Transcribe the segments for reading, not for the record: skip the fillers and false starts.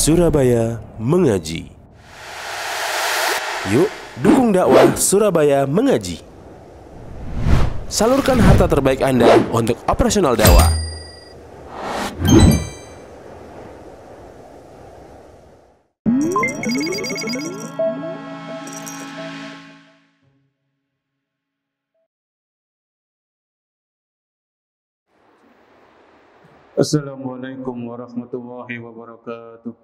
Surabaya Mengaji. Yuk, dukung dakwah Surabaya Mengaji. Salurkan harta terbaik Anda untuk operasional dakwah. Assalamualaikum warahmatullahi wabarakatuh.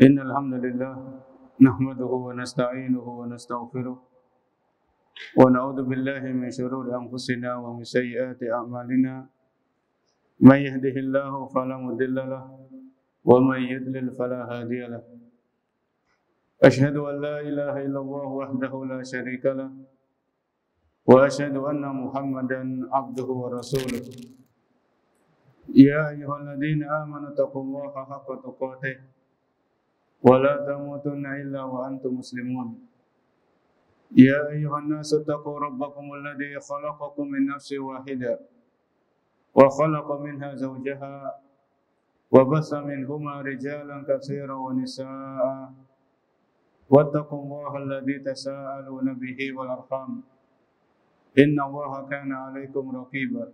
Innal hamdalillah nahmaduhu wa nasta'inuhu wa nastaghfiruh wa na'udzu billahi min shururi anfusina wa min sayyiati a'malina. May yahdihillahu fala mudilla lahu wa may yudlil fala hadiya lahu. Asyhadu an la ilaha illallah wahdahu la syarika lahu wa asyhadu anna Muhammadan abduhu wa rasuluh. Ya ayyuhalladzina amanu taqullaha haqqa tuqatih wa la tamutunna illa wa antum muslimun. Ya ayyuhan nasu taqu rabbakumul ladzi khalaqakum min nafsin wahidah wa khalaqa minha zawjaha wa bassa minhuma rijalan katsiran wa nisaa'a wattaqullaha alladzi tasaaluna bihi wal arham. Inna Allaha kana 'alaikum raqiba.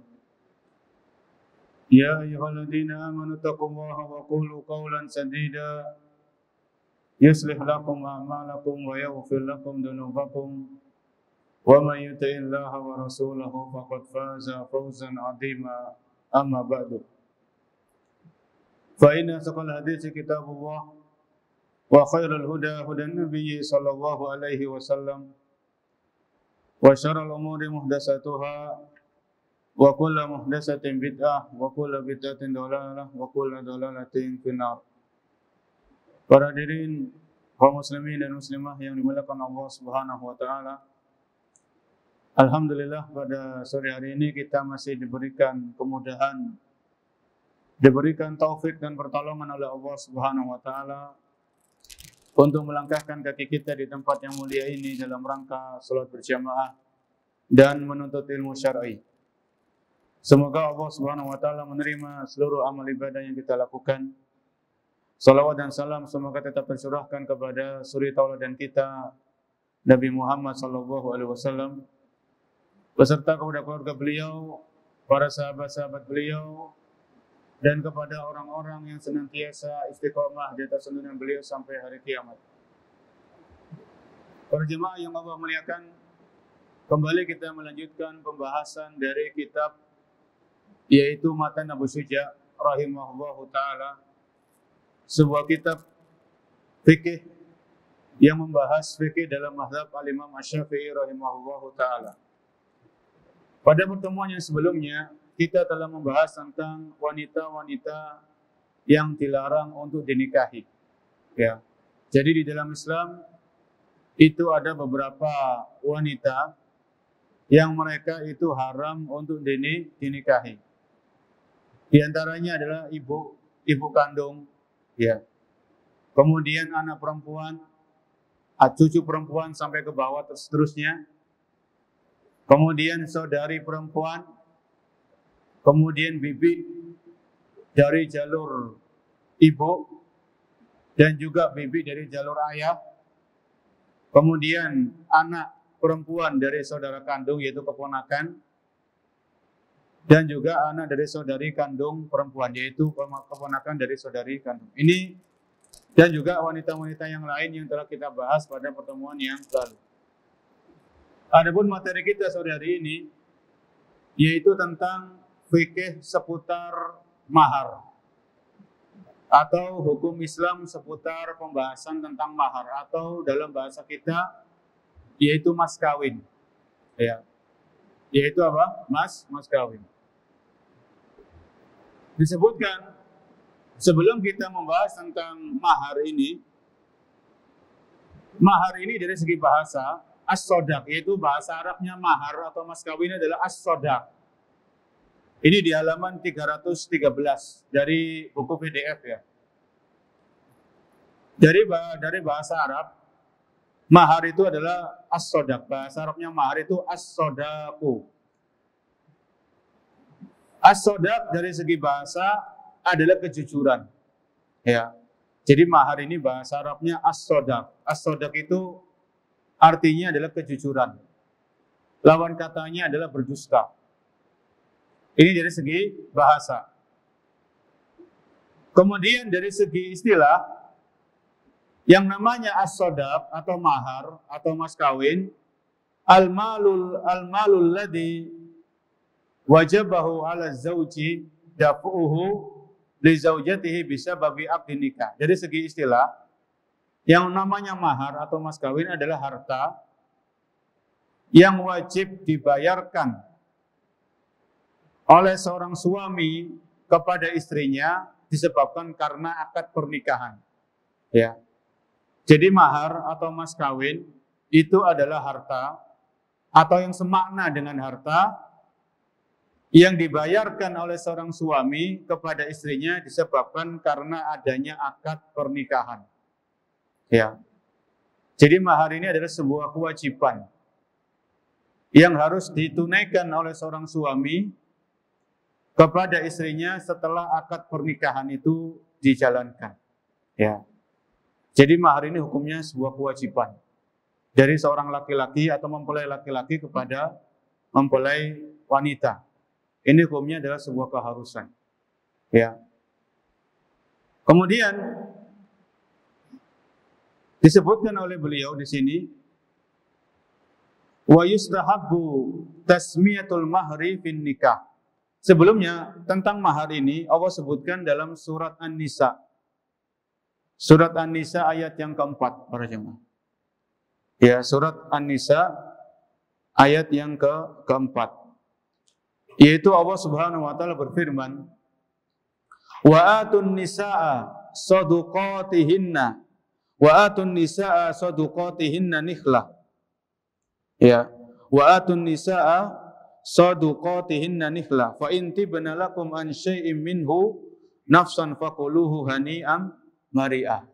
Ya ayyuhalladzina amanu taqullaha wa qulu qawlan sadida yuslih lakum a'malakum wa yaghfir lakum dhunubakum wa may yuti'illaha wa rasulahu faqad faza fawzan 'azima. Amma ba'du. Fa inna asqal hadits kitabullah wa khairul huda hudan nabiyyi sallallahu alaihi wasallam wa syarrul umuri muhdatsatuha wa kullu muhdatsatin bid'ah wa kullu bid'atin dhalalah wa kullu dhalalatin finnar. Para hadirin kaum muslimin dan muslimah yang dimuliakan Allah Subhanahu wa taala. Alhamdulillah pada sore hari ini kita masih diberikan kemudahan, diberikan taufik dan pertolongan oleh Allah Subhanahu wa taala untuk melangkahkan kaki kita di tempat yang mulia ini dalam rangka salat berjamaah dan menuntut ilmu syar'i. Semoga Allah Subhanahu wa taala menerima seluruh amal ibadah yang kita lakukan. Salawat dan salam semoga tetap tercurahkan kepada suri tauladan kita Nabi Muhammad sallallahu alaihi wasallam beserta kepada keluarga beliau, para sahabat-sahabat beliau, dan kepada orang-orang yang senantiasa istiqomah di atas tuntunan beliau sampai hari kiamat. Para jemaah yang Allah muliakan, kembali kita melanjutkan pembahasan dari kitab yaitu Matan Abu Syuja rahimahullahu taala, sebuah kitab fikih yang membahas fikih dalam mazhab al-Imam Asy-Syafi'i rahimahullahu taala. Pada pertemuan yang sebelumnya kita telah membahas tentang wanita-wanita yang dilarang untuk dinikahi. Ya. Jadi di dalam Islam itu ada beberapa wanita yang mereka itu haram untuk dinikahi. Di antaranya adalah ibu kandung, ya. Kemudian anak perempuan, cucu perempuan sampai ke bawah seterusnya. Kemudian saudari perempuan, kemudian bibi dari jalur ibu dan juga bibi dari jalur ayah. Kemudian anak perempuan dari saudara kandung yaitu keponakan, dan juga anak dari saudari kandung perempuan yaitu keponakan dari saudari kandung. Ini dan juga wanita-wanita yang lain yang telah kita bahas pada pertemuan yang lalu. Adapun materi kita sore hari ini yaitu tentang fikih seputar mahar atau hukum Islam seputar pembahasan tentang mahar atau dalam bahasa kita yaitu mas kawin. Ya. Yaitu apa? Mas kawin. Disebutkan sebelum kita membahas tentang mahar ini dari segi bahasa as-sodaq, yaitu bahasa Arabnya mahar atau mas kawin adalah as-sodaq. Ini di halaman 313 dari buku PDF ya. Dari bahasa Arab, mahar itu adalah as-sodaq. Bahasa Arabnya mahar itu as-sodaqu. As-sodaq dari segi bahasa adalah kejujuran. Ya. Jadi mahar ini bahasa Arabnya as-sodaq. As-sodaq itu artinya adalah kejujuran. Lawan katanya adalah berdusta. Ini dari segi bahasa. Kemudian dari segi istilah, yang namanya as-sodaq atau mahar atau mas kawin, al-malul ladzi wajabahu ala zauji daf'uhu li zaujatihi bisababi aqdin nikah. Dari segi istilah, yang namanya mahar atau mas kawin adalah harta yang wajib dibayarkan oleh seorang suami kepada istrinya disebabkan karena akad pernikahan. Ya. Jadi mahar atau mas kawin itu adalah harta atau yang semakna dengan harta yang dibayarkan oleh seorang suami kepada istrinya disebabkan karena adanya akad pernikahan. Ya. Jadi mahar ini adalah sebuah kewajiban yang harus ditunaikan oleh seorang suami kepada istrinya setelah akad pernikahan itu dijalankan. Ya. Jadi mahar ini hukumnya sebuah kewajiban dari seorang laki-laki atau mempelai laki-laki kepada mempelai wanita. Ini hukumnya adalah sebuah keharusan. Ya. Kemudian disebutkan oleh beliau di sini, wa yustahabbu tasmiyatul mahri fin nikah. Sebelumnya tentang mahar ini Allah sebutkan dalam surat An-Nisa. Surat An-Nisa ayat yang keempat, para jemaah. Ya, surat An-Nisa ayat yang keempat. Yaitu Allah Subhanahu wa taala berfirman, "Wa atun nisaa sadaqatihinna wa atun nisaa sadaqatihinna nikhlah." Ya, wa atun nisaa sadaqatihinna nikhla fa in tibna lakum an syai'in minhu nafsan faquluhu hani'am mari'ah.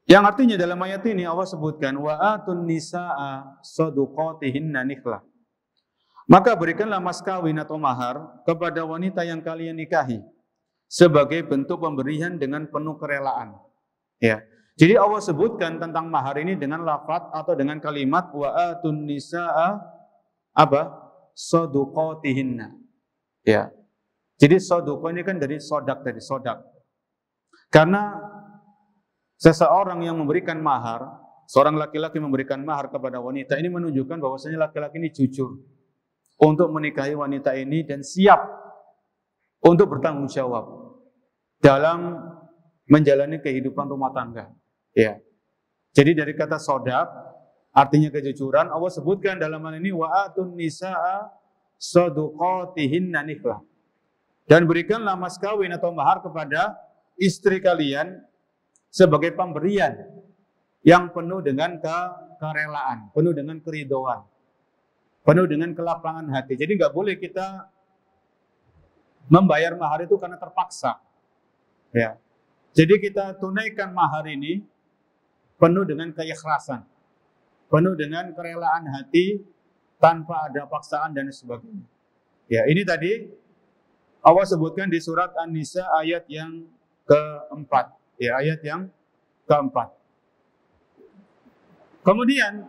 Yang artinya dalam ayat ini Allah sebutkan wa atun nisaa sadaqatihinna nikhla. Maka berikanlah mas kawin atau mahar kepada wanita yang kalian nikahi sebagai bentuk pemberian dengan penuh kerelaan. Ya. Jadi Allah sebutkan tentang mahar ini dengan lafaz atau dengan kalimat wa atun nisaa apa? Sadaqatihinna. Ya. Jadi sadaqah ini kan dari sodak tadi, sodak. Karena seseorang yang memberikan mahar, seorang laki-laki memberikan mahar kepada wanita, ini menunjukkan bahwasanya laki-laki ini jujur untuk menikahi wanita ini dan siap untuk bertanggung jawab dalam menjalani kehidupan rumah tangga. Ya. Jadi dari kata sodak artinya kejujuran, Allah sebutkan dalam hal ini wa atun nisaa sadaqatihinna nikhlah. Dan berikanlah mas kawin atau mahar kepada istri kalian sebagai pemberian yang penuh dengan kerelaan, penuh dengan keridhaan, penuh dengan kelapangan hati. Jadi nggak boleh kita membayar mahar itu karena terpaksa. Ya. Jadi kita tunaikan mahar ini penuh dengan keikhlasan, penuh dengan kerelaan hati tanpa ada paksaan dan sebagainya. Ya, ini tadi Allah sebutkan di surat An-Nisa ayat yang keempat. Ya, ayat yang keempat. Kemudian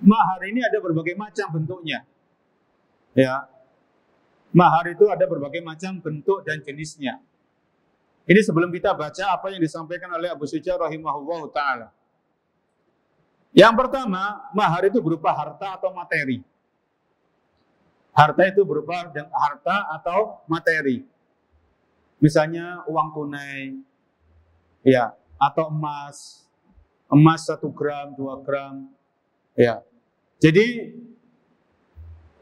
mahar ini ada berbagai macam bentuknya. Ya. Mahar itu ada berbagai macam bentuk dan jenisnya. Ini sebelum kita baca apa yang disampaikan oleh Abu Syuja rahimahullahu taala. Yang pertama, mahar itu berupa harta atau materi. Harta itu berupa harta atau materi. Misalnya uang tunai, ya, atau emas 1 gram, 2 gram, ya. Jadi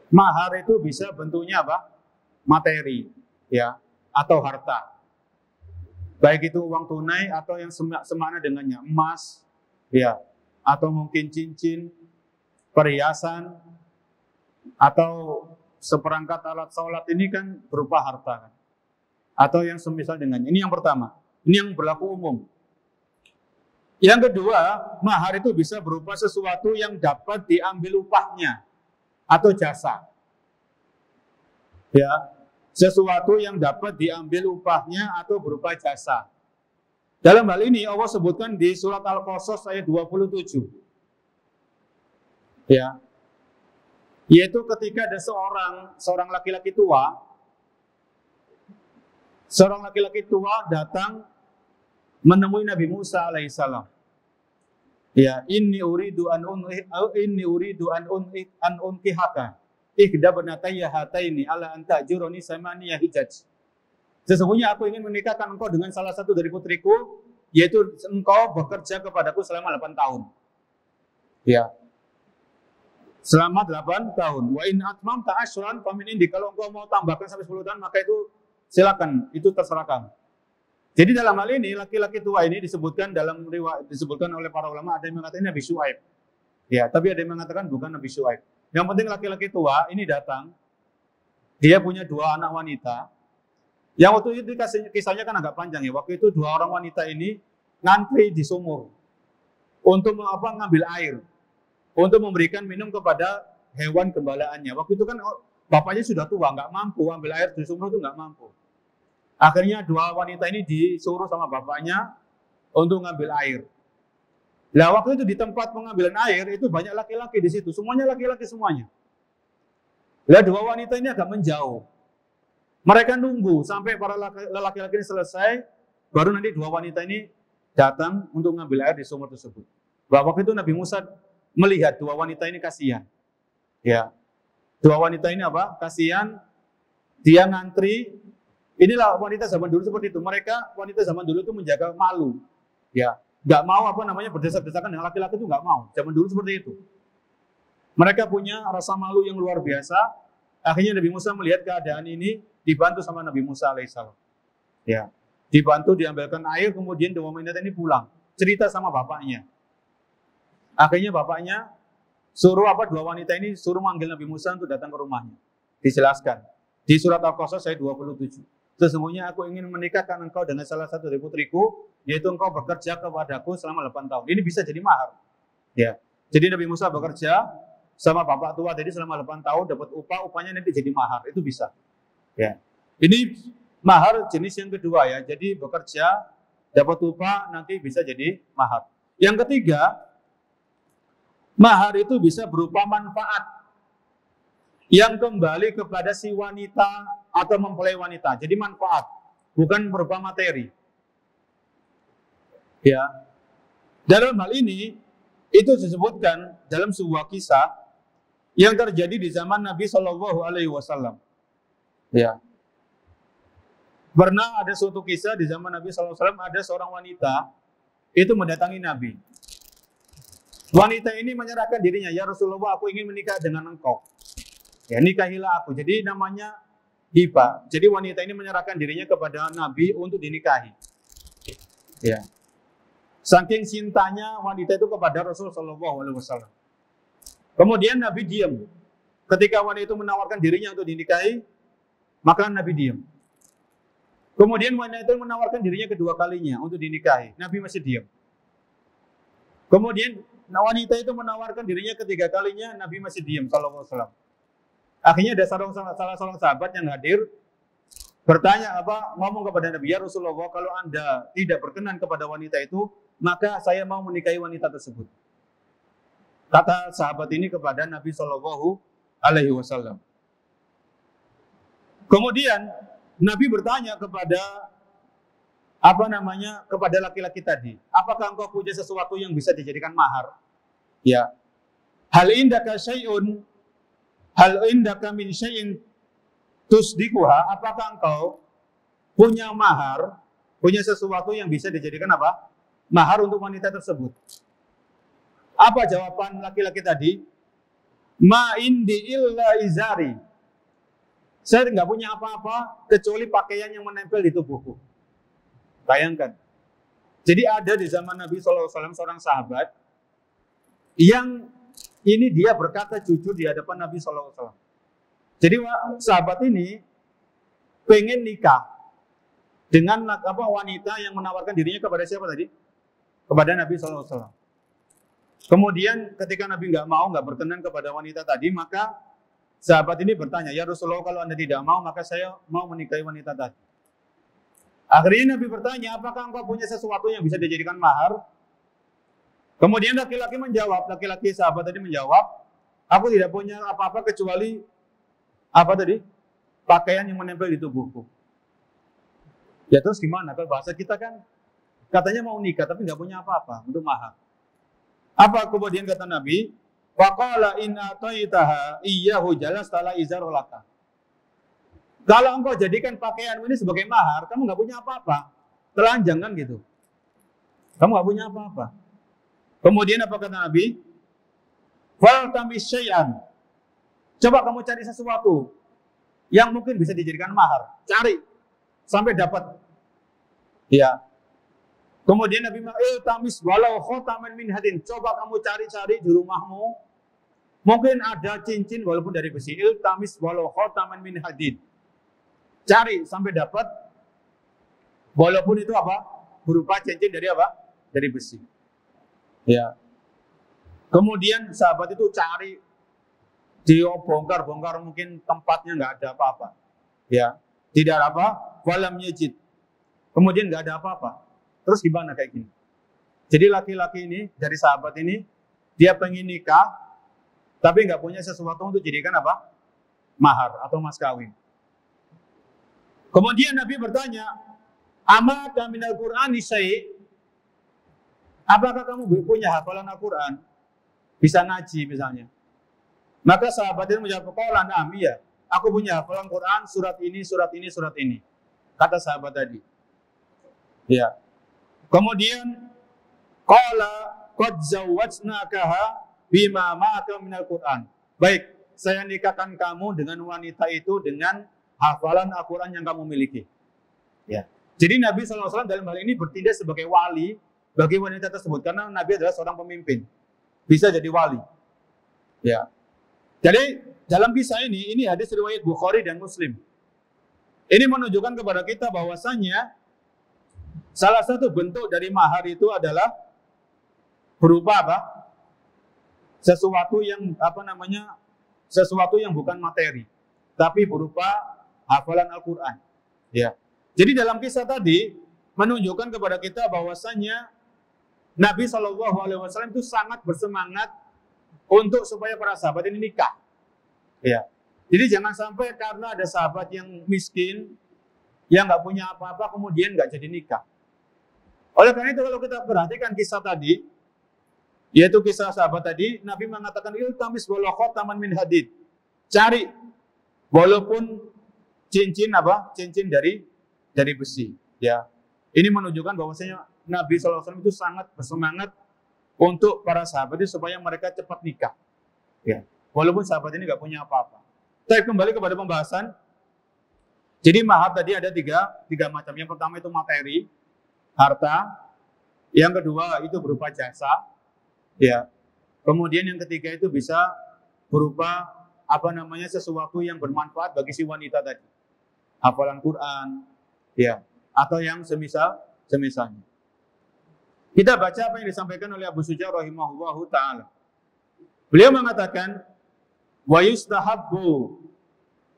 mahar itu bisa bentuknya apa? Materi, ya, atau harta. Baik itu uang tunai atau yang semakna dengannya, emas, ya, atau mungkin cincin, perhiasan, atau seperangkat alat sholat ini kan berupa harta kan? Atau yang semisal dengannya. Ini yang pertama. Ini yang berlaku umum. Yang kedua, mahar itu bisa berupa sesuatu yang dapat diambil upahnya atau jasa. Ya. sesuatu yang dapat diambil upahnya atau berupa jasa. Dalam hal ini Allah sebutkan di surat Al-Qasas ayat 27. Ya. Yaitu ketika ada seorang laki-laki tua, datang menemui Nabi Musa alaihissalam. Ya, inni uridu an unkihaka ihda banatayya hataini ala an ta'juruni samaniya hijaj. Sesungguhnya aku ingin menikahkan engkau dengan salah satu dari putriku, yaitu engkau bekerja kepadaku selama 8 tahun. Ya. Selama 8 tahun. Wa in atmamta asyran famin indi. Kalau engkau mau tambahkan sampai 10 tahun, maka itu silakan, itu terserah kamu. Jadi dalam hal ini laki-laki tua ini disebutkan oleh para ulama, ada yang mengatakan Nabi Syuaib. Ya, tapi ada yang mengatakan bukan Nabi Syuaib. Yang penting laki-laki tua ini datang, dia punya 2 anak wanita. Yang waktu itu kisahnya kan agak panjang ya. Waktu itu 2 orang wanita ini ngantri di sumur untuk ngambil air, untuk memberikan minum kepada hewan gembalaannya. Waktu itu kan bapaknya sudah tua, nggak mampu ambil air di sumur, itu nggak mampu. Akhirnya 2 wanita ini disuruh sama bapaknya untuk ngambil air. Nah, waktu itu di tempat pengambilan air itu banyak laki-laki di situ, semuanya laki-laki semuanya. Nah, 2 wanita ini agak menjauh. Mereka nunggu sampai para laki-laki ini selesai, baru nanti 2 wanita ini datang untuk ngambil air di sumur tersebut. Waktu itu Nabi Musa melihat 2 wanita ini kasihan. Ya, 2 wanita ini apa? Kasihan, dia ngantri. Inilah wanita zaman dulu seperti itu. Wanita zaman dulu itu menjaga malu. Ya, nggak mau berdesak-desakan dengan laki-laki itu nggak mau. Zaman dulu seperti itu. Mereka punya rasa malu yang luar biasa. Akhirnya Nabi Musa melihat keadaan ini, dibantu sama Nabi Musa alaihissalam. Ya, dibantu diambilkan air, kemudian 2 wanita ini pulang, cerita sama bapaknya. Akhirnya bapaknya suruh 2 wanita ini suruh manggil Nabi Musa untuk datang ke rumahnya. Dijelaskan di surat Al-Qasas ayat 27. Sesungguhnya aku ingin menikahkan engkau dengan salah satu dari putriku, yaitu engkau bekerja kepadaku selama 8 tahun. Ini bisa jadi mahar. Ya. Jadi Nabi Musa bekerja sama bapak tua tadi selama 8 tahun, dapat upahnya nanti jadi mahar. Itu bisa. Ya. Ini mahar jenis yang kedua ya. Jadi bekerja, dapat upah, nanti bisa jadi mahar. Yang ketiga, mahar itu bisa berupa manfaat yang kembali kepada si wanita atau mempelai wanita. Jadi manfaat, bukan berupa materi. Ya. Dalam hal ini, itu disebutkan dalam sebuah kisah yang terjadi di zaman Nabi Shallallahu Alaihi Wasallam. Ya. Pernah ada suatu kisah di zaman Nabi Shallallahu Alaihi Wasallam, ada seorang wanita itu mendatangi Nabi. Wanita ini menyerahkan dirinya, ya Rasulullah, aku ingin menikah dengan engkau. Ya, nikahilah aku. Jadi namanya hibah. Jadi wanita ini menyerahkan dirinya kepada Nabi untuk dinikahi. Ya. Saking cintanya wanita itu kepada Rasulullah SAW. Kemudian Nabi diam. Ketika wanita itu menawarkan dirinya untuk dinikahi, maka Nabi diam. Kemudian wanita itu menawarkan dirinya kedua kalinya untuk dinikahi. Nabi masih diam. Kemudian wanita itu menawarkan dirinya ketiga kalinya, Nabi masih diam sallallahu alaihi wasallam. Akhirnya ada salah seorang sahabat yang hadir bertanya ngomong kepada Nabi, ya Rasulullah, kalau Anda tidak berkenan kepada wanita itu, maka saya mau menikahi wanita tersebut. Kata sahabat ini kepada Nabi Shallallahu Alaihi Wasallam. Kemudian Nabi bertanya kepada kepada laki-laki tadi, apakah engkau punya sesuatu yang bisa dijadikan mahar? Ya. Hal indaka min syai'in tusdikuha, apakah engkau punya mahar, punya sesuatu yang bisa dijadikan mahar untuk wanita tersebut? Apa jawaban laki-laki tadi? Ma indi illa izari. Saya nggak punya apa-apa kecuali pakaian yang menempel di tubuhku. Bayangkan. Jadi ada di zaman Nabi SAW seorang sahabat yang ini dia berkata jujur di hadapan Nabi SAW. Jadi sahabat ini pengen nikah dengan wanita yang menawarkan dirinya kepada siapa tadi? Kepada Nabi SAW. Kemudian ketika Nabi nggak berkenan kepada wanita tadi, maka sahabat ini bertanya, ya Rasulullah, kalau Anda tidak mau, maka saya mau menikahi wanita tadi. Akhirnya Nabi bertanya, apakah engkau punya sesuatu yang bisa dijadikan mahar? Kemudian laki-laki menjawab, laki-laki sahabat tadi menjawab, aku tidak punya apa-apa kecuali apa tadi? Pakaian yang menempel di tubuhku. Ya terus gimana? Kalau bahasa kita kan katanya mau nikah tapi nggak punya apa-apa untuk mahar. Apa kemudian kata Nabi? Faqala in ataitaha iyyahu jalastala izarul laka. Kalau engkau jadikan pakaian ini sebagai mahar, kamu nggak punya apa-apa. Telanjang kan gitu. Kamu nggak punya apa-apa. Kemudian apa kata Nabi? Fal tamis syai'an. Coba kamu cari sesuatu yang mungkin bisa dijadikan mahar. Cari sampai dapat. Ya. Kemudian Nabi tamis walau khataman min hadin. Coba kamu cari-cari di rumahmu. Mungkin ada cincin walaupun dari besi. Tamis walau khataman min hadin. Cari sampai dapat. Walaupun itu apa? Berupa cincin dari apa? Dari besi. Ya. Kemudian sahabat itu cari, dia bongkar-bongkar mungkin tempatnya nggak ada apa-apa. Ya. Tidak ada apa? Walam yajid. Kemudian nggak ada apa-apa. Terus gimana kayak gini? Jadi laki-laki ini dari sahabat ini dia pengen nikah, tapi nggak punya sesuatu untuk jadikan apa? Mahar atau mas kawin. Kemudian Nabi bertanya, "Amaka minal Qur'ani syai'?" Apakah kamu punya hafalan Al-Quran? Bisa ngaji misalnya. Maka sahabat itu menjawab, "Qala na'am, iya. Aku punya hafalan Quran, surat ini, surat ini, surat ini." Kata sahabat tadi. Ya. Kemudian qala qad zawwajnakaha bima ma'aka minal Qur'an. Baik, saya nikahkan kamu dengan wanita itu dengan hafalan Al-Quran yang kamu miliki. Ya. Jadi Nabi SAW dalam hal ini bertindak sebagai wali bagi wanita tersebut karena Nabi adalah seorang pemimpin, bisa jadi wali. Ya. Jadi dalam kisah ini hadis riwayat Bukhari dan Muslim. Ini menunjukkan kepada kita bahwasannya salah satu bentuk dari mahar itu adalah berupa apa? Sesuatu yang sesuatu yang bukan materi, tapi berupa hafalan Al-Quran. Ya. Jadi dalam kisah tadi menunjukkan kepada kita bahwasannya Nabi SAW itu sangat bersemangat untuk supaya para sahabat ini nikah. Ya. Jadi jangan sampai karena ada sahabat yang miskin, yang nggak punya apa-apa, kemudian nggak jadi nikah. Oleh karena itu kalau kita perhatikan kisah tadi, yaitu kisah sahabat tadi, Nabi mengatakan iltamis walau khataman min hadid. Cari walaupun cincin dari besi. Ya. Ini menunjukkan bahwasanya Nabi SAW itu sangat bersemangat untuk para sahabat itu supaya mereka cepat nikah. Ya. Walaupun sahabat ini nggak punya apa-apa. Saya kembali kepada pembahasan. Jadi mahar tadi ada tiga macam. Yang pertama itu materi, harta. Yang kedua itu berupa jasa. Ya. Kemudian yang ketiga itu bisa berupa sesuatu yang bermanfaat bagi si wanita tadi. Hafalan Quran, ya, atau yang semisalnya. Kita baca apa yang disampaikan oleh Abu Suja rahimahullahu ta'ala. Beliau mengatakan, wa yustahabbu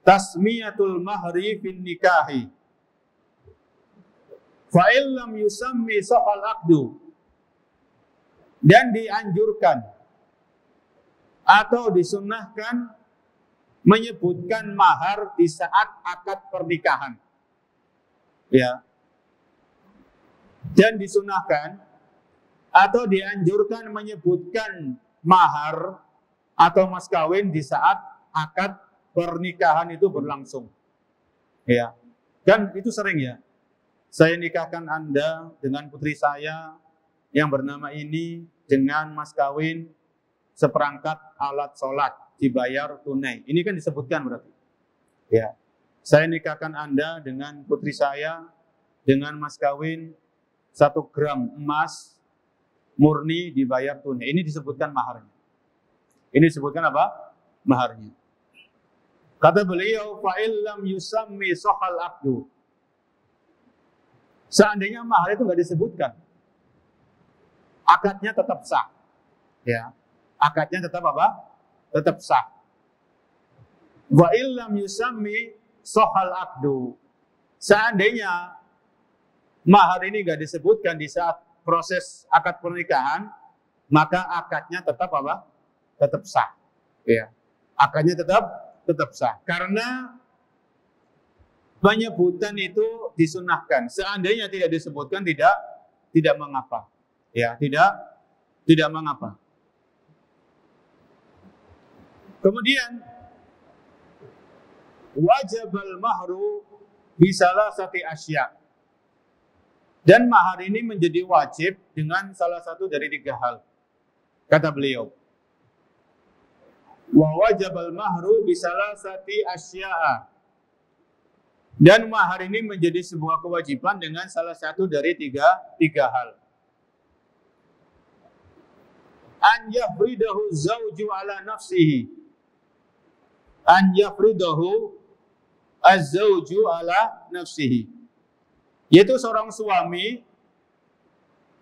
tasmiyatul mahri fin nikahi. Fa illam yusammi sahal aqdu. Dan dianjurkan atau disunnahkan menyebutkan mahar di saat akad pernikahan. Ya. Dan disunahkan atau dianjurkan menyebutkan mahar atau mas kawin di saat akad pernikahan itu berlangsung. Ya. Dan itu sering ya. Saya nikahkan Anda dengan putri saya yang bernama ini dengan mas kawin seperangkat alat sholat dibayar tunai. Ini kan disebutkan berarti. Ya. Saya nikahkan Anda dengan putri saya dengan mas kawin 1 gram emas murni dibayar tunai. Ini disebutkan maharnya. Ini disebutkan apa? Maharnya. Kata beliau, fa'il lam yusammi sahal aqdu. Seandainya mahar itu nggak disebutkan, akadnya tetap sah. Ya. Akadnya tetap apa? Tetap sah. Wa illam yusammi sohal akdu. Seandainya mahar ini nggak disebutkan di saat proses akad pernikahan, maka akadnya tetap apa? Tetap sah. Ya. Akadnya tetap sah. Karena penyebutan itu disunahkan. Seandainya tidak disebutkan tidak mengapa. Ya, tidak mengapa. Kemudian wajibal mahru bisalah sati asya. Dan mahar ini menjadi wajib dengan salah satu dari 3 hal. Kata beliau, wa wajibal mahru bisalah sati asya'a. Dan mahar ini menjadi sebuah kewajiban dengan salah satu dari tiga hal. An yafridahu zawju ala nafsihi. An yafridahu az-zawju ala nafsihi. Yaitu seorang suami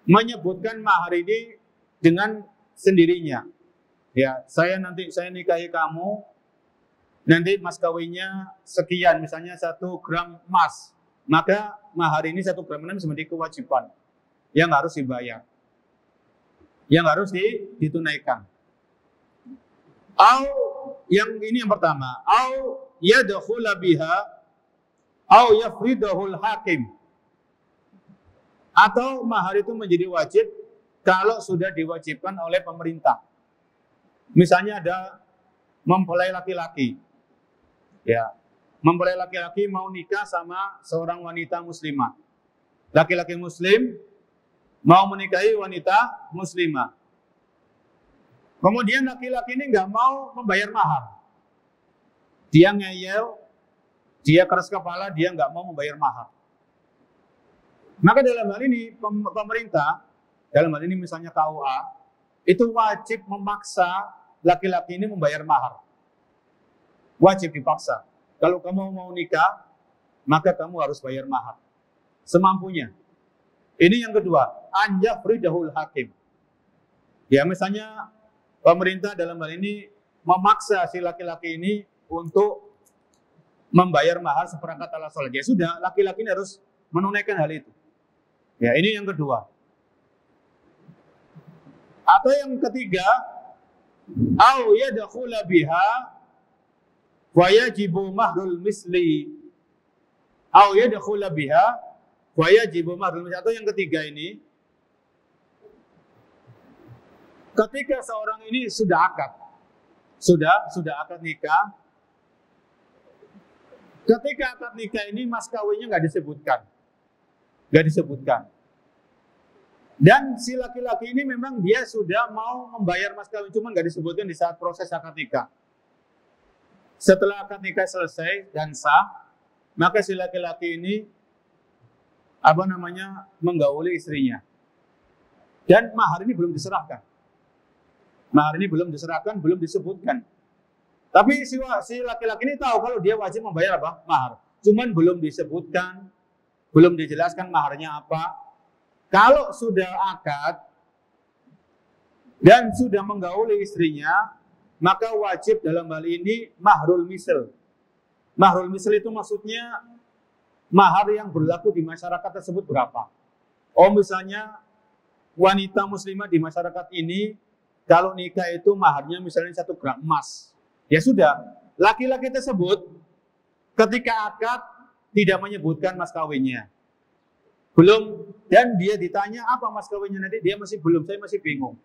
menyebutkan mahar ini dengan sendirinya. Ya, saya nikahi kamu, nanti mas kawinnya sekian, misalnya 1 gram emas. Maka mahar ini 1 gram emas menjadi kewajiban yang harus dibayar, yang harus ditunaikan. Au, yang ini yang pertama, au yadkhula biha au yafridahul hakim. Atau mahar itu menjadi wajib kalau sudah diwajibkan oleh pemerintah. Misalnya ada mempelai laki-laki. Ya, mempelai laki-laki mau nikah sama seorang wanita muslimah. Laki-laki muslim mau menikahi wanita muslimah. Kemudian laki-laki ini nggak mau membayar mahar. Dia ngeyel, dia keras kepala, dia nggak mau membayar mahar. Maka dalam hal ini pemerintah, dalam hal ini misalnya KUA, itu wajib memaksa laki-laki ini membayar mahar. Wajib dipaksa. Kalau kamu mau nikah, maka kamu harus bayar mahar semampunya. Ini yang kedua, an yafridahul hakim. Ya, misalnya pemerintah dalam hal ini memaksa si laki-laki ini untuk membayar mahar seperangkat alat sholat. Ya sudah, laki-laki ini harus menunaikan hal itu. Ya, ini yang kedua. Atau yang ketiga, au yadkhula biha wa yajibu mahrul misli. Au yadkhula biha wa yajibu mahrul misli. Atau yang ketiga ini, ketika seorang ini sudah akad, sudah akad nikah. Ketika akad nikah ini mas kawinnya nggak disebutkan. Dan si laki-laki ini memang dia sudah mau membayar mas kawin, cuma nggak disebutkan di saat proses akad nikah. Setelah akad nikah selesai dan sah, maka si laki-laki ini menggauli istrinya. Dan mahar ini belum diserahkan. Mahar ini belum diserahkan, belum disebutkan. Tapi si laki-laki ini tahu kalau dia wajib membayar apa? Mahar. Cuman belum disebutkan, belum dijelaskan maharnya apa. Kalau sudah akad dan sudah menggauli istrinya, maka wajib dalam hal ini mahrul misl. Mahrul misl itu maksudnya mahar yang berlaku di masyarakat tersebut berapa. Oh, misalnya wanita muslimah di masyarakat ini kalau nikah itu maharnya misalnya 1 gram emas. Ya sudah, laki-laki tersebut ketika akad tidak menyebutkan mas kawinnya. Belum, dan dia ditanya apa mas kawinnya nanti, dia masih belum, saya masih bingung.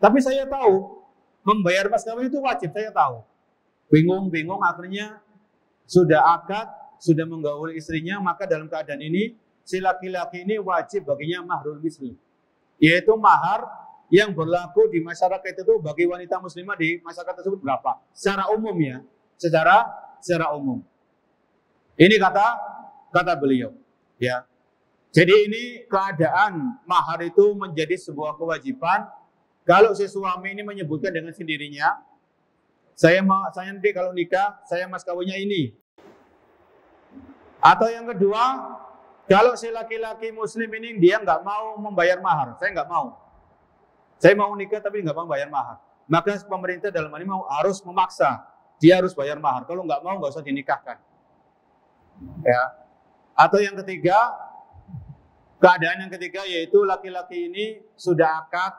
Tapi saya tahu, membayar mas kawin itu wajib, saya tahu. Bingung, akhirnya sudah akad, sudah menggauli istrinya, maka dalam keadaan ini, si laki-laki ini wajib baginya mahrul misli. Yaitu mahar yang berlaku di masyarakat itu bagi wanita muslimah di masyarakat tersebut berapa? Secara umum ya, secara umum. Ini kata beliau, ya. Jadi ini keadaan mahar itu menjadi sebuah kewajiban. Kalau si suami ini menyebutkan dengan sendirinya, saya nanti kalau nikah, saya mas kawinnya ini. Atau yang kedua, kalau si laki-laki muslim ini dia nggak mau membayar mahar, saya nggak mau. Saya mau nikah tapi nggak mau bayar mahar. Maka pemerintah dalam hal ini harus memaksa dia harus bayar mahar. Kalau nggak mau, nggak usah dinikahkan. Ya. Atau yang ketiga, keadaan yang ketiga yaitu laki-laki ini sudah akad,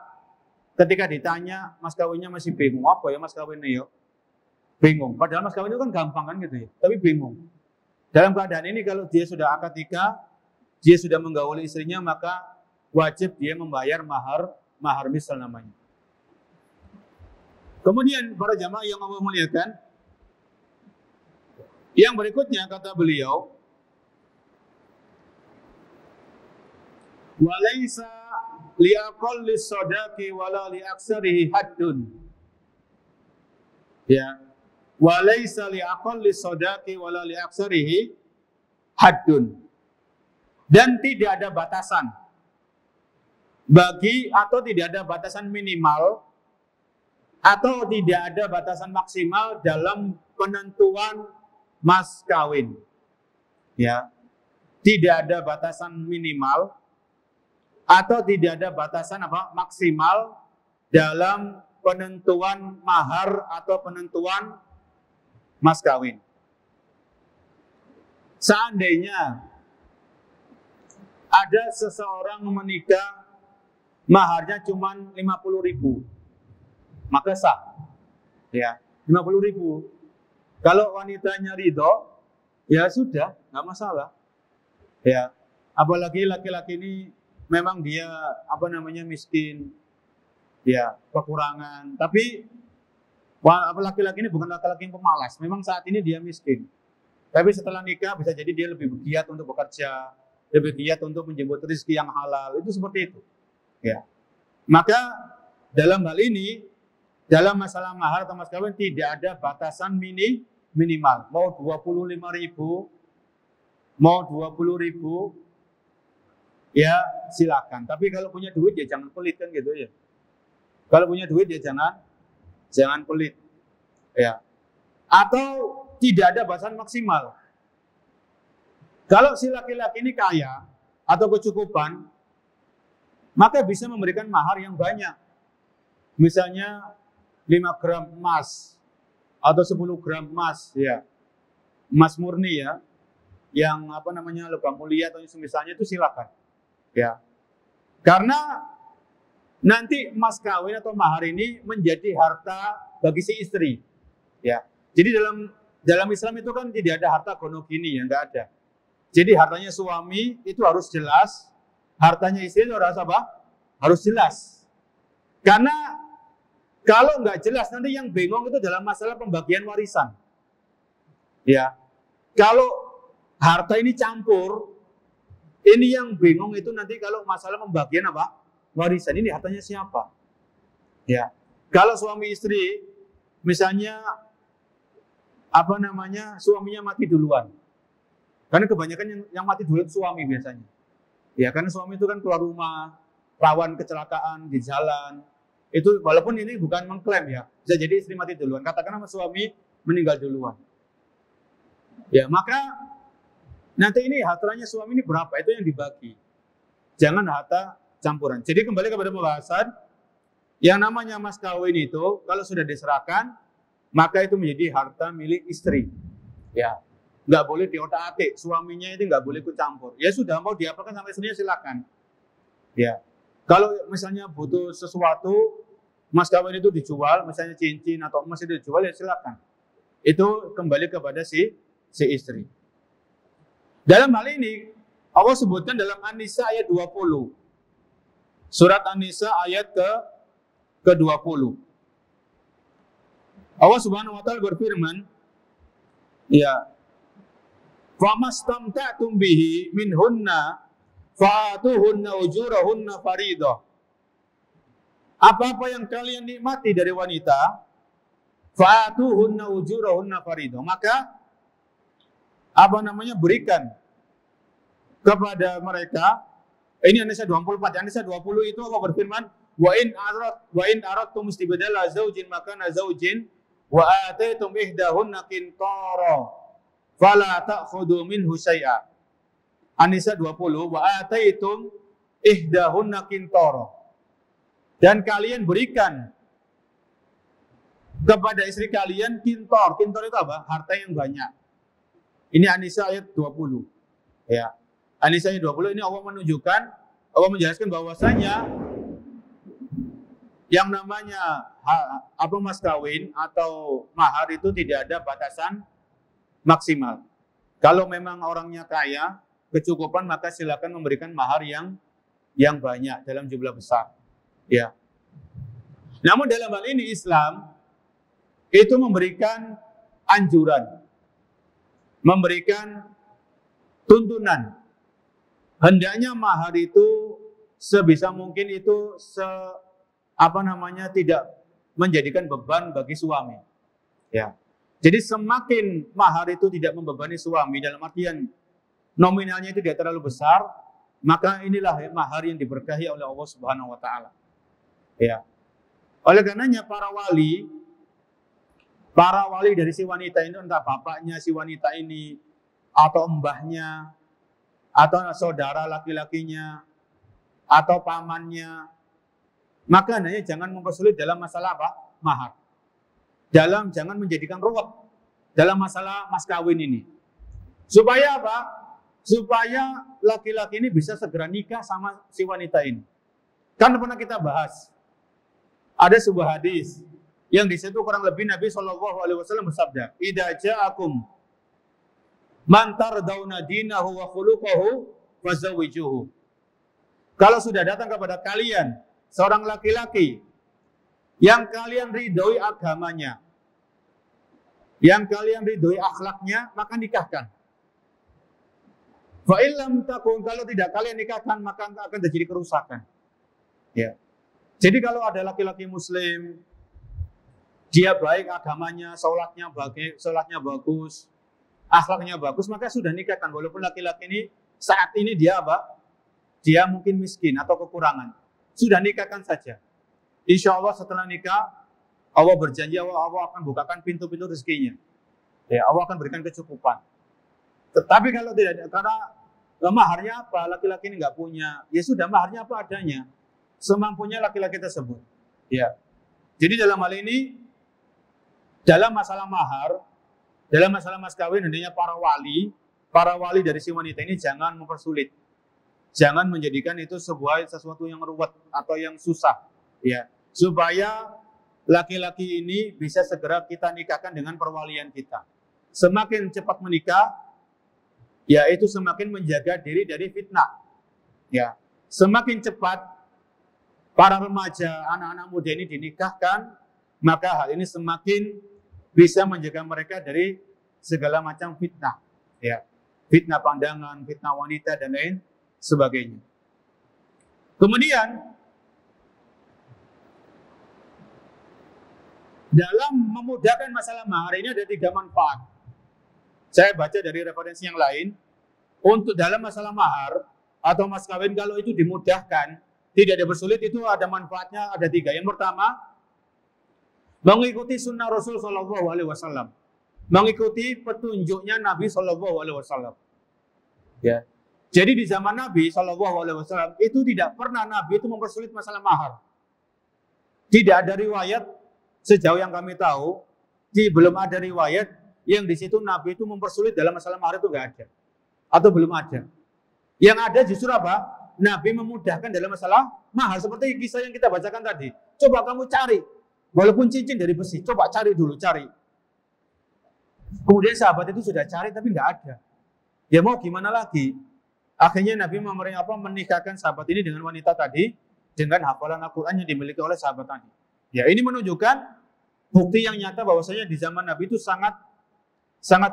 ketika ditanya mas kawinnya masih bingung, apa ya mas kawinnya yuk? Bingung. Padahal mas kawin itu kan gampang kan gitu ya, tapi bingung. Dalam keadaan ini kalau dia sudah akad nikah, dia sudah menggauli istrinya, maka wajib dia membayar mahar misal namanya. Kemudian para jamaah yang Allah muliakan, yang berikutnya kata beliau, walaisa liaqallis sadaqi wala liaksarihi haddun. Ya. Walaisa liaqallis sadaqi wala liaksarihi haddun. Dan tidak ada batasan bagi, atau tidak ada batasan minimal atau tidak ada batasan maksimal dalam penentuan mas kawin. Ya. Tidak ada batasan minimal atau tidak ada batasan maksimal dalam penentuan mahar atau penentuan mas kawin. Seandainya ada seseorang menikah maharnya cuma 50.000, maka sah. Ya, 50.000. Kalau wanitanya ridho, ya sudah, nggak masalah. Ya, apalagi laki-laki ini memang dia miskin, ya kekurangan. Tapi laki-laki ini bukan laki-laki yang pemalas. Memang saat ini dia miskin. Tapi setelah nikah bisa jadi dia lebih giat untuk bekerja, lebih giat untuk menjemput rezeki yang halal. Itu seperti itu. Ya, maka dalam hal ini, dalam masalah mahar atau mas kawin tidak ada batasan minimal. Mau 25.000, mau 20.000, ya silakan. Tapi kalau punya duit ya jangan pelit kan gitu ya. Kalau punya duit ya jangan pelit. Ya. Atau tidak ada batasan maksimal. Kalau si laki-laki ini kaya atau kecukupan, maka bisa memberikan mahar yang banyak. Misalnya 5 gram emas atau 10 gram emas, ya. Emas murni ya. Yang logam mulia atau semisalnya itu silakan. Ya. Karena nanti mas kawin atau mahar ini menjadi harta bagi si istri. Ya. Jadi dalam Islam itu kan tidak ada harta gono gini ya, enggak ada. Jadi hartanya suami itu harus jelas, hartanya istri itu harus apa? Harus jelas. Karena kalau nggak jelas nanti yang bengong itu dalam masalah pembagian warisan. Ya. Kalau harta ini campur, ini yang bingung itu nanti kalau masalah pembagian warisan ini hartanya siapa? Ya. Kalau suami istri misalnya suaminya mati duluan. Karena kebanyakan yang mati duluan suami biasanya. Ya, karena suami itu kan keluar rumah, rawan kecelakaan di jalan. Itu walaupun ini bukan mengklaim ya, bisa jadi istri mati duluan. Katakanlah suami meninggal duluan. Ya, maka nanti ini hartanya suami ini berapa, itu yang dibagi. Jangan harta campuran. Jadi kembali kepada pembahasan, yang namanya mas kawin itu kalau sudah diserahkan, maka itu menjadi harta milik istri. Ya, nggak boleh diotak-atik. Suaminya itu nggak boleh ikut campur. Ya sudah, mau diapakan sama istrinya silakan. Ya, kalau misalnya butuh sesuatu, mas kawin itu dijual, misalnya cincin atau emas itu dijual, ya silakan. Itu kembali kepada si istri. Dalam hal ini, Allah sebutkan dalam An-Nisa ayat 20. Surat An-Nisa ayat ke-20. Allah Subhanahu wa taala berfirman, ya, "Famastamta'tum bihi minhunna fa'atuhunna ujurahunna fariidah." Apa-apa yang kalian nikmati dari wanita, fa'atuhunna ujurahunna fariidah, maka berikan kepada mereka. Ini An-Nisa 24. An-Nisa 20 itu Allah berfirman, wa in aradtum istibdala zaujin makana zaujin wa ataitum ihdahunna qintara fala ta'khudhu minhu syai'a. An-Nisa 20, wa ataitum ihdahunna qintara. Dan kalian berikan kepada istri kalian kintor. Kintor itu apa? Harta yang banyak. Ini An-Nisa ayat 20. Ya. An-Nisa ayat 20 ini Allah menunjukkan, Allah menjelaskan bahwasanya yang namanya mas kawin atau mahar itu tidak ada batasan maksimal. Kalau memang orangnya kaya, kecukupan, maka silakan memberikan mahar yang banyak dalam jumlah besar. Ya. Namun dalam hal ini Islam itu memberikan anjuran, memberikan tuntunan. Hendaknya mahar itu sebisa mungkin itu tidak menjadikan beban bagi suami. Ya. Jadi semakin mahar itu tidak membebani suami dalam artian nominalnya itu tidak terlalu besar, maka inilah mahar yang diberkahi oleh Allah Subhanahu wa taala. Ya. Oleh karenanya para wali dari si wanita ini, entah bapaknya si wanita ini atau mbahnya atau saudara laki-lakinya atau pamannya, maka hendaknya jangan mempersulit dalam masalah apa? Mahar. Jangan menjadikan ruwet dalam masalah mas kawin ini. Supaya apa? Supaya laki-laki ini bisa segera nikah sama si wanita ini. Kan pernah kita bahas. Ada sebuah hadis yang di situ kurang lebih Nabi SAW bersabda, "Idza ja'akum man tardawna dinahu wa khuluquhu fazawwijuhu." Kalau sudah datang kepada kalian seorang laki-laki yang kalian ridhoi agamanya, yang kalian ridhoi akhlaknya, maka nikahkan. Fa illam takun, kalau tidak kalian nikahkan, maka akan terjadi kerusakan. Ya. Jadi kalau ada laki-laki muslim, dia baik agamanya, sholatnya bagus, akhlaknya bagus, maka sudah nikahkan. Walaupun laki-laki ini saat ini dia apa? Dia mungkin miskin atau kekurangan. Sudah nikahkan saja. Insya Allah setelah nikah, Allah berjanji Allah akan bukakan pintu-pintu rezekinya. Ya, Allah akan berikan kecukupan. Tetapi kalau tidak ada, karena maharnya apa? Laki-laki ini nggak punya. Ya sudah, maharnya apa adanya. Semampunya laki-laki tersebut. Ya. Jadi dalam hal ini, dalam masalah mahar, dalam masalah mas kawin, hendaknya para wali dari si wanita ini jangan mempersulit. Jangan menjadikan itu sesuatu yang ruwet atau yang susah. Ya. Supaya laki-laki ini bisa segera kita nikahkan dengan perwalian kita. Semakin cepat menikah, ya itu semakin menjaga diri dari fitnah. Ya. Semakin cepat para remaja, anak-anak muda ini dinikahkan, maka hal ini semakin bisa menjaga mereka dari segala macam fitnah. Ya. Fitnah pandangan, fitnah wanita, dan lain sebagainya. Kemudian, dalam memudahkan masalah mahar ini ada 3 manfaat. Saya baca dari referensi yang lain. Untuk dalam masalah mahar atau mas kawin, kalau itu dimudahkan, tidak dipersulit, itu ada manfaatnya, ada 3. Yang pertama, mengikuti sunnah Rasul SAW, mengikuti petunjuknya Nabi SAW. Ya. Jadi di zaman Nabi SAW itu tidak pernah Nabi itu mempersulit masalah mahar. Tidak ada riwayat sejauh yang kami tahu, belum ada riwayat yang di situ Nabi itu mempersulit dalam masalah mahar, itu nggak ada, atau belum ada. Yang ada justru apa? Nabi memudahkan dalam masalah mahar, seperti kisah yang kita bacakan tadi. Coba kamu cari, walaupun cincin dari besi, coba cari dulu, cari. Kemudian sahabat itu sudah cari tapi nggak ada. Ya mau gimana lagi? Akhirnya Nabi menikahkan sahabat ini dengan wanita tadi dengan hafalan Al-Quran yang dimiliki oleh sahabat tadi. Ya, ini menunjukkan bukti yang nyata bahwasanya di zaman Nabi itu sangat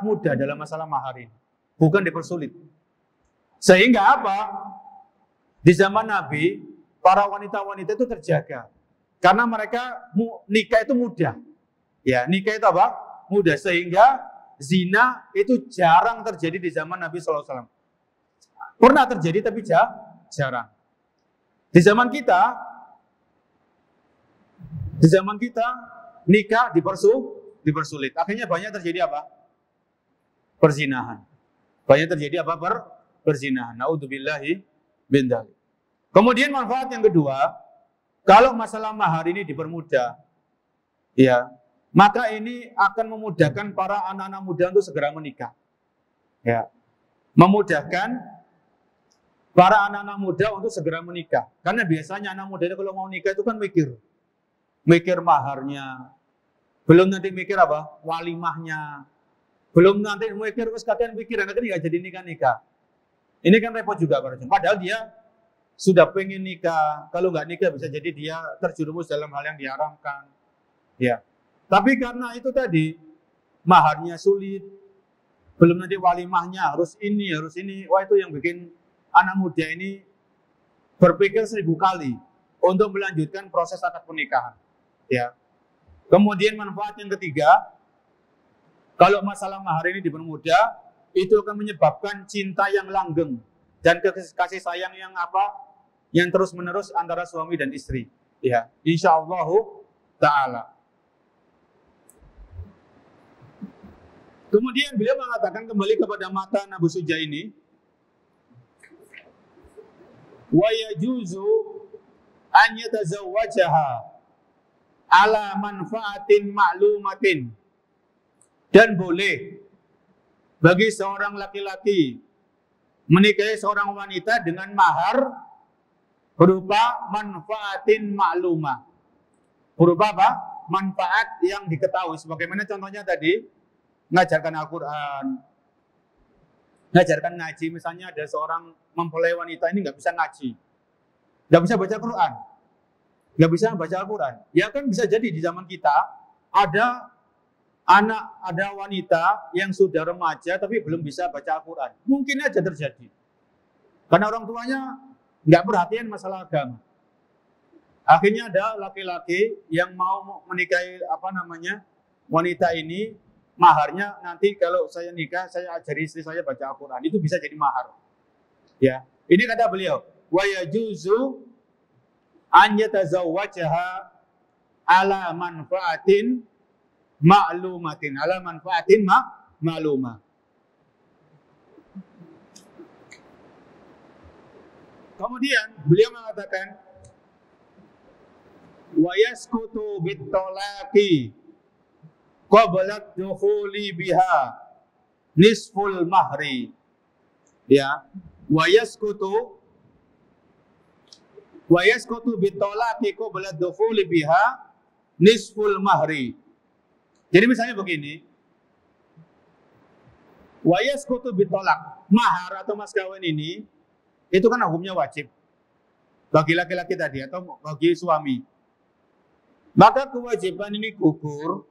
mudah dalam masalah mahar ini, bukan dipersulit. Sehingga apa? Di zaman Nabi, para wanita-wanita itu terjaga karena mereka nikah itu mudah. Ya, nikah itu apa? Mudah, sehingga zina itu jarang terjadi di zaman Nabi SAW. Pernah terjadi tapi jarang. Di zaman kita nikah dipersulit. Akhirnya banyak terjadi apa? Perzinahan. Banyak terjadi apa? Perzinahan. Naudzubillahi min dzalik. Kemudian manfaat yang kedua, kalau masalah mahar ini dipermudah, ya, maka ini akan memudahkan para anak-anak muda untuk segera menikah. Ya. Memudahkan para anak-anak muda untuk segera menikah. Karena biasanya anak muda itu kalau mau nikah itu kan mikir maharnya. Belum nanti mikir apa? Walimahnya. Belum nanti mikir, terus kadang pikir, anak ini nggak jadi nikah-nikah. Ini kan repot juga. Padahal dia sudah pengen nikah. Kalau nggak nikah bisa jadi dia terjerumus dalam hal yang diharamkan. Ya. Tapi karena itu tadi, maharnya sulit. Belum nanti walimahnya, harus ini. Wah, itu yang bikin anak muda ini berpikir 1000 kali untuk melanjutkan proses akad pernikahan. Ya. Kemudian manfaat yang ketiga, kalau masalah mahar ini dipermudah, itu akan menyebabkan cinta yang langgeng dan kasih sayang yang yang terus menerus antara suami dan istri. Ya, insyaallah taala. Kemudian beliau mengatakan kembali kepada mata Abu Suja ini, wa yajuzu an yatazawwajaha ala manfaatin ma'lumatin, dan boleh bagi seorang laki-laki menikahi seorang wanita dengan mahar berupa manfaatin ma'lumah. Berupa apa? Manfaat yang diketahui. Sebagaimana contohnya tadi, ngajarkan Al-Quran, ngajarkan ngaji. Misalnya ada seorang mempelai wanita ini nggak bisa ngaji, nggak bisa baca Quran, nggak bisa baca Al-Quran. Ya kan bisa jadi di zaman kita ada wanita yang sudah remaja tapi belum bisa baca Al-Quran. Mungkin aja terjadi. Karena orang tuanya nggak perhatian masalah agama. Akhirnya ada laki-laki yang mau menikahi wanita ini, maharnya nanti kalau saya nikah, saya ajari istri saya baca Al-Quran. Itu bisa jadi mahar. Ya, ini kata beliau, wa yajuzu an yatazawwajaha ala manfaatin ma'lumatin, ala manfaatin ma'lumah. Kemudian beliau mengatakan, wa yaskutu bit-talaqi qabla dukhuli biha nisful mahri. Ya, wa yaskutu bit-talaqi qabla dukhuli biha nisful mahri. Jadi misalnya begini, wa yaskutu bit-talaq, mahar atau mas kawin ini itu kan hukumnya wajib bagi laki-laki tadi atau bagi suami. Maka kewajiban ini gugur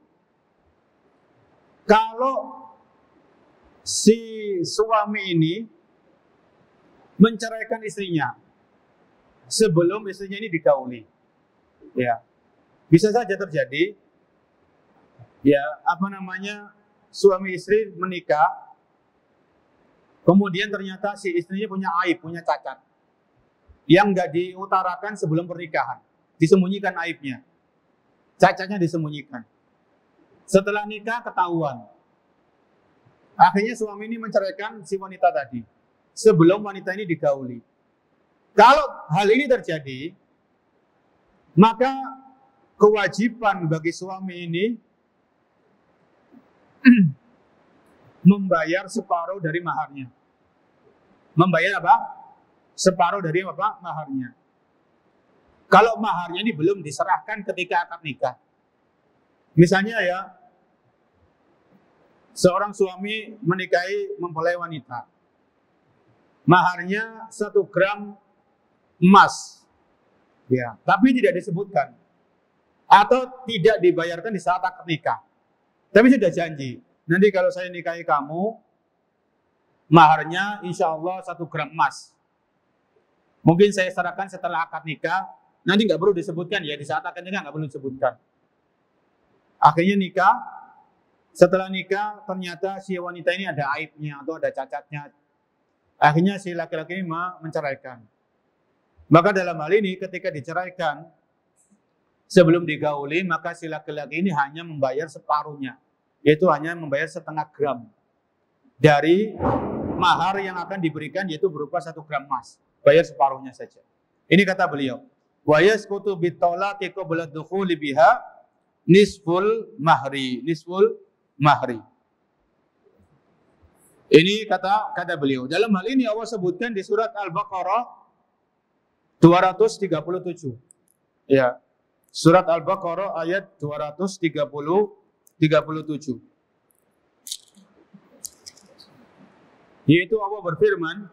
kalau si suami ini menceraikan istrinya sebelum istrinya ini digauli. Ya, bisa saja terjadi. Ya, suami istri menikah, kemudian ternyata si istrinya punya aib, punya cacat yang nggak diutarakan sebelum pernikahan, disembunyikan aibnya, cacatnya disembunyikan. Setelah nikah ketahuan. Akhirnya suami ini menceraikan si wanita tadi sebelum wanita ini digauli. Kalau hal ini terjadi, maka kewajiban bagi suami ini membayar separuh dari maharnya. Membayar apa? Separuh dari apa? Maharnya. Kalau maharnya ini belum diserahkan ketika akad nikah. Misalnya ya, seorang suami menikahi mempelai wanita. Maharnya 1 gram emas. Ya, tapi tidak disebutkan. Atau tidak dibayarkan di saat akad nikah. Tapi sudah janji. Nanti kalau saya nikahi kamu, maharnya insya Allah 1 gram emas. Mungkin saya serahkan setelah akad nikah, nanti nggak perlu disebutkan ya, di saat akad nikah nggak perlu disebutkan. Akhirnya nikah, setelah nikah ternyata si wanita ini ada aibnya atau ada cacatnya. Akhirnya si laki-laki ini menceraikan. Maka dalam hal ini ketika diceraikan, sebelum digauli, maka si laki-laki ini hanya membayar separuhnya. Yaitu hanya membayar 0,5 gram dari mahar yang akan diberikan, yaitu berupa 1 gram emas. Bayar separuhnya saja. Ini kata beliau, wa yasqutu bit-talaqi qabla dukhuli biha nisful mahri. Nisful mahri. Ini kata beliau. Dalam hal ini Allah sebutkan di surat Al-Baqarah 237. Ya. Surat Al-Baqarah ayat 237. Yaitu Allah berfirman,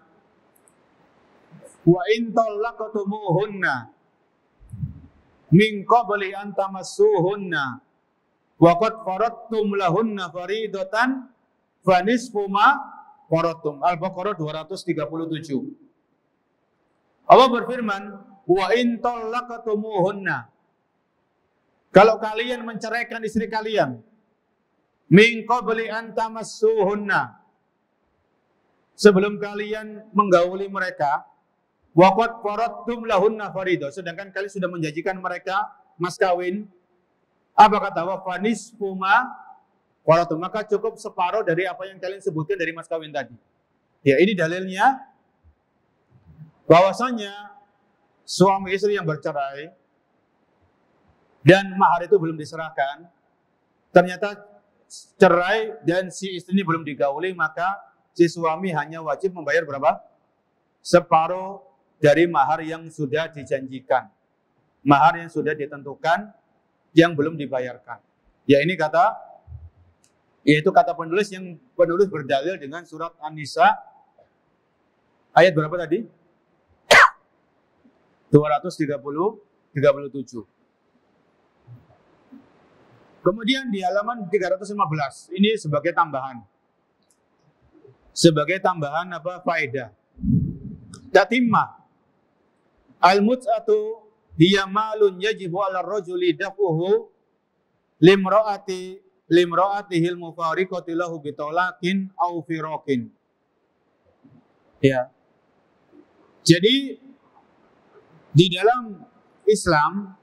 wa in talaqtumuhunna min qabli an tamassuhunna wa qad faradtum lahunna faridatan fa nisfu ma faradtum. Al-Baqarah 237. Allah berfirman, wa in talaqtumuhunna, kalau kalian menceraikan istri kalian, min qabli an tamassuhunna, sebelum kalian menggauli mereka, wa qad faradtum lahunna faridah, sedangkan kalian sudah menjanjikan mereka mas kawin, apa kata wa fanisfu ma faradtum, maka cukup separuh dari apa yang kalian sebutkan dari mas kawin tadi. Ya, ini dalilnya bahwasanya suami istri yang bercerai dan mahar itu belum diserahkan, ternyata cerai dan si istri ini belum digauli, maka si suami hanya wajib membayar berapa? Separuh dari mahar yang sudah dijanjikan, mahar yang sudah ditentukan yang belum dibayarkan. Ya, ini yaitu kata penulis, yang penulis berdalil dengan surat An-Nisa ayat berapa tadi? 237. Kemudian di halaman 315, ini sebagai tambahan. Sebagai tambahan apa? Faedah. Tatimma. Al-mut'atu hiya malun yajibu 'ala ar-rajuli daf'uhu limra'atihil mufariqati lahu bitolaqin aw firaqin. Ya. Jadi di dalam Islam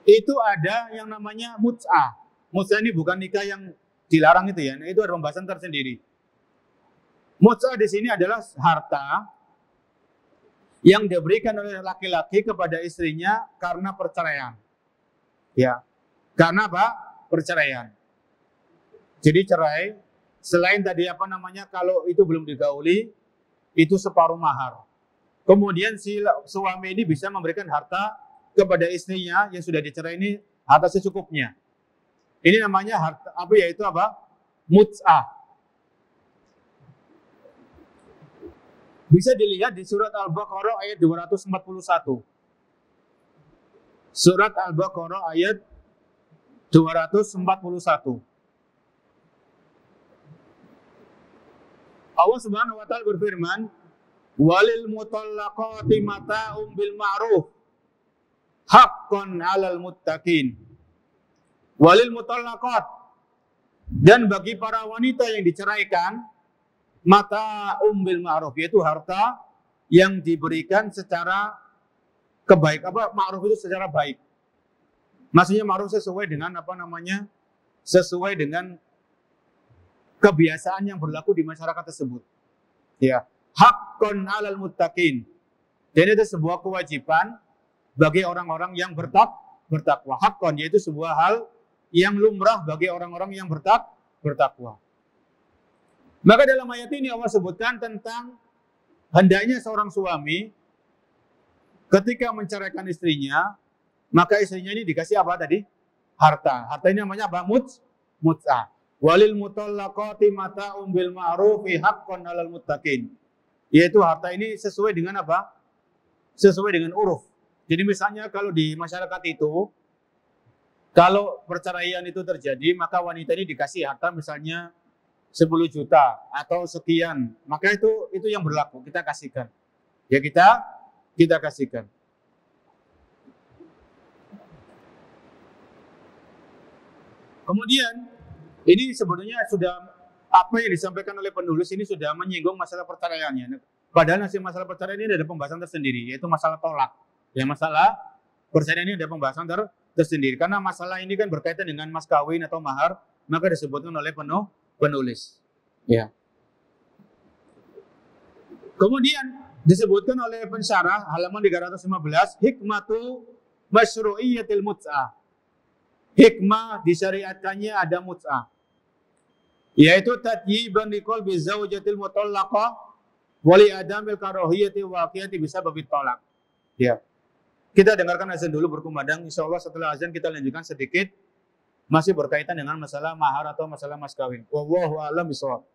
itu ada yang namanya mut'ah. Mut'ah ini bukan nikah yang dilarang itu ya. Itu ada pembahasan tersendiri. Mut'ah di sini adalah harta yang diberikan oleh laki-laki kepada istrinya karena perceraian. Ya. Karena apa? Perceraian. Jadi cerai, selain tadi apa namanya, kalau itu belum digauli, itu separuh mahar. Kemudian si suami ini bisa memberikan harta kepada istrinya yang sudah dicerai ini, harta secukupnya. Ini namanya harta apa, yaitu apa? Mut'ah. Bisa dilihat di surat Al-Baqarah ayat 241. Surat Al-Baqarah ayat 241. Allah Subhanahu wa taala berfirman, walil mutallaqati mata'um bil ma'ruf haqqan 'alal muttaqin. Walil mutallaqat, dan bagi para wanita yang diceraikan, mata'um bil ma'ruf, yaitu harta yang diberikan secara ma'ruf itu secara baik. Maksudnya ma'ruf sesuai dengan apa namanya? Sesuai dengan kebiasaan yang berlaku di masyarakat tersebut. Ya. Haqqan 'alal muttaqin. Dan itu sebuah kewajiban bagi orang-orang yang bertakwa. Haqqan, yaitu sebuah hal yang lumrah bagi orang-orang yang bertakwa. Maka dalam ayat ini Allah sebutkan tentang hendaknya seorang suami ketika menceraikan istrinya, maka istrinya ini dikasih apa tadi? Harta. Harta ini namanya apa? Mut'ah. Walil mutallaqati mata'um bil ma'rufi haqqan 'alal muttaqin. Yaitu harta ini sesuai dengan apa? Sesuai dengan uruf. Jadi misalnya kalau di masyarakat itu, kalau perceraian itu terjadi, maka wanita ini dikasih harta misalnya 10 juta atau sekian. Maka itu yang berlaku, kita kasihkan. Ya kita kasihkan. Kemudian, ini sebetulnya sudah, apa yang disampaikan oleh penulis ini sudah menyinggung masalah perceraiannya. Padahal masalah perceraian ini ada pembahasan tersendiri, yaitu masalah tolak. Ya, masalah perceraian ini ada pembahasan tersendiri. Karena masalah ini kan berkaitan dengan mas kawin atau mahar, maka disebutkan oleh penulis. Ya. Kemudian disebutkan oleh pensyarah halaman 315, hikmatu masyru'iyyatil mut'ah. hikmah disyariatkannya ada mut'ah, yaitu tatyiban liqalbi zaujatil mutallaqah wa li adamil karahiyati waqiyati bisa babit tolak. Ya. Kita dengarkan azan dulu berkumandang. Insyaallah setelah azan kita lanjutkan sedikit masih berkaitan dengan masalah mahar atau masalah mas kawin. Wallahu a'lam bishawab.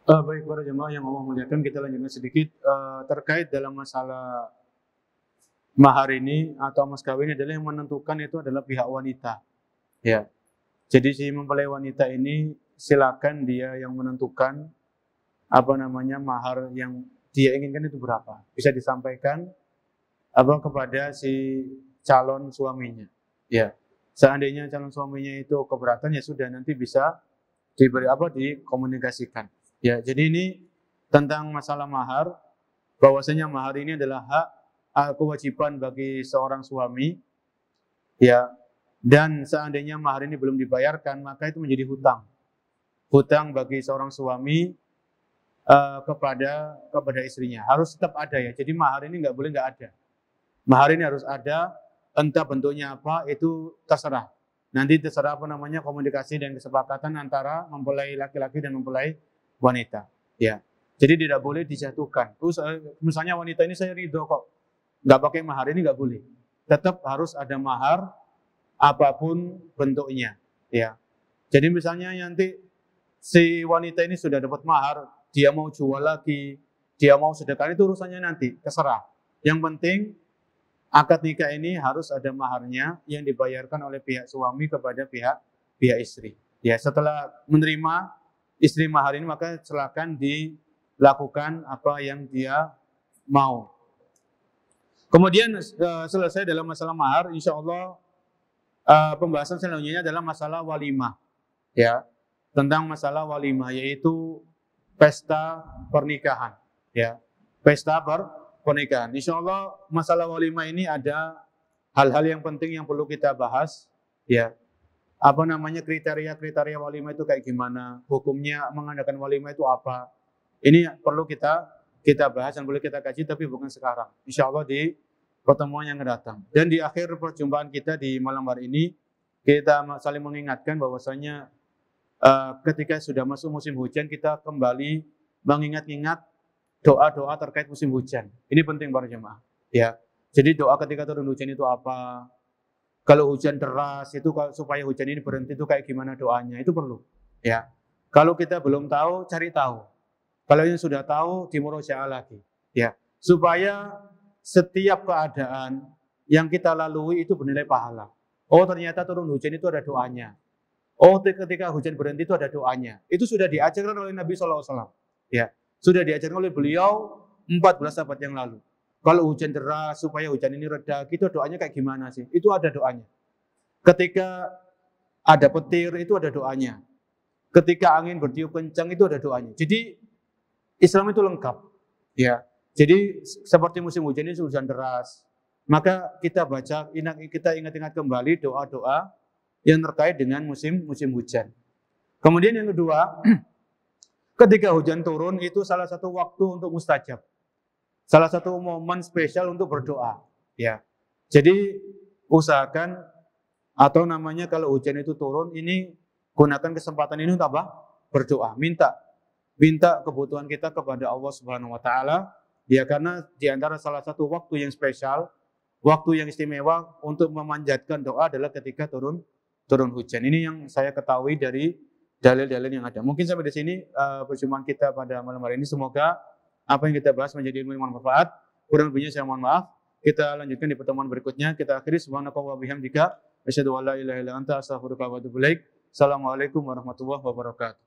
Baik para jemaah yang Allah muliakan, kita lanjutkan sedikit terkait dalam masalah mahar ini atau mas kawin adalah yang menentukan itu adalah pihak wanita. Ya. Jadi si mempelai wanita ini silakan dia yang menentukan mahar yang dia inginkan itu berapa. Bisa disampaikan kepada si calon suaminya. Ya, seandainya calon suaminya itu keberatan ya sudah nanti bisa dikomunikasikan. Ya, jadi ini tentang masalah mahar, bahwasanya mahar ini adalah kewajiban bagi seorang suami. Ya, dan seandainya mahar ini belum dibayarkan maka itu menjadi hutang. Hutang bagi seorang suami kepada istrinya harus tetap ada ya. Jadi mahar ini nggak boleh nggak ada. Mahar ini harus ada, entah bentuknya apa itu terserah. Nanti terserah komunikasi dan kesepakatan antara mempelai laki-laki dan mempelai wanita. Ya, jadi tidak boleh dijatuhkan. Terus misalnya wanita ini saya ridho kok, nggak pakai mahar ini nggak boleh. Tetap harus ada mahar apapun bentuknya. Ya, jadi misalnya nanti si wanita ini sudah dapat mahar, dia mau jual lagi, dia mau sedekah, itu urusannya nanti, terserah. Yang penting akad nikah ini harus ada maharnya yang dibayarkan oleh pihak suami kepada pihak istri. Ya, setelah menerima istri mahar ini maka silakan dilakukan apa yang dia mau. Kemudian selesai dalam masalah mahar, insya Allah pembahasan selanjutnya adalah masalah walimah. Ya, tentang masalah walimah yaitu pesta pernikahan. Ya, pesta pernikahan. Insya Allah masalah walimah ini ada hal-hal yang penting yang perlu kita bahas. Ya, kriteria walimah itu kayak gimana? Hukumnya mengadakan walimah itu apa? Ini perlu kita bahas dan boleh kita kaji, tapi bukan sekarang. Insya Allah di pertemuan yang datang. Dan di akhir perjumpaan kita di malam hari ini kita saling mengingatkan bahwasanya ketika sudah masuk musim hujan kita kembali mengingat-ingat doa-doa terkait musim hujan. Ini penting para jemaah. Ya. Jadi doa ketika turun hujan itu apa? Kalau hujan deras itu supaya hujan ini berhenti itu kayak gimana doanya? Itu perlu. Ya. Kalau kita belum tahu, cari tahu. Kalau yang sudah tahu, dimurojaah lagi. Ya. Supaya setiap keadaan yang kita lalui itu bernilai pahala. Oh, ternyata turun hujan itu ada doanya. Oh, ketika hujan berhenti itu ada doanya. Itu sudah diajarkan oleh Nabi SAW. Ya, sudah diajarkan oleh beliau 14 abad yang lalu. Kalau hujan deras supaya hujan ini reda, gitu doanya kayak gimana sih? Itu ada doanya. Ketika ada petir itu ada doanya. Ketika angin bertiup kencang itu ada doanya. Jadi Islam itu lengkap. Ya, jadi seperti musim hujan ini hujan deras, maka kita ingat-ingat kembali doa-doa yang terkait dengan musim hujan. Kemudian yang kedua, ketika hujan turun itu salah satu waktu untuk mustajab. Salah satu momen spesial untuk berdoa. Ya. Jadi usahakan atau kalau hujan itu turun ini gunakan kesempatan ini untuk apa? Berdoa, minta kebutuhan kita kepada Allah Subhanahu wa taala. Ya, karena di antara salah satu waktu yang spesial, waktu yang istimewa untuk memanjatkan doa adalah ketika turun hujan. Ini yang saya ketahui dari dalil-dalil yang ada. Mungkin sampai di sini perjumpaan kita pada malam hari ini. Semoga apa yang kita bahas menjadi ilmu yang bermanfaat. Kurang lebihnya saya mohon maaf. Kita lanjutkan di pertemuan berikutnya. Kita akhiri subhanakallahumma wa bihamdika asyhadu an la ilaha illa anta astaghfiruka wa atubu ilaik. Assalamualaikum warahmatullahi wabarakatuh.